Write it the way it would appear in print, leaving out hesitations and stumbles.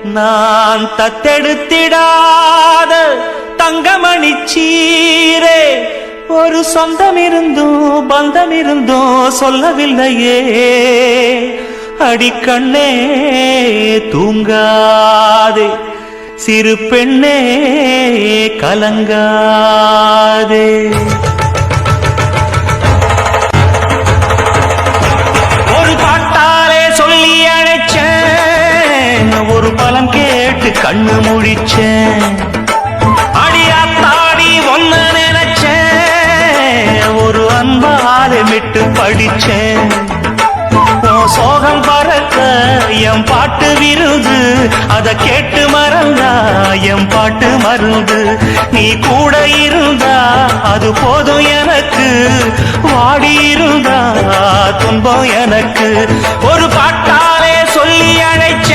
நான் தத்தெடுத்திடாத தங்கமணி சீரே, ஒரு சொந்தம் இருந்தும் பந்தம் இருந்தும் சொல்லவில்லையே. அடிக்கண்ணே தூங்காதே, சிறு பெண்ணே கலங்காதே. ஒரு பாட்டாலே சொல்லி அழைச்சேன், ஒரு பலம் கேட்டு கண்ணு முழிச்சேன். அடியாத்தாடி ஒன்ன நினைச்சேன், ஒரு அன்பாலே விட்டு படிச்சேன். சோகம் பறக்க எம் பாட்டு விருது, அத கேட்டு மறந்தா எம் பாட்டு மருந்து. நீ கூட இருந்தா அது போதும் எனக்கு, வாடி இருந்தா துன்பம் எனக்கு. ஒரு பாட்டாலே சொல்லி அழைச்ச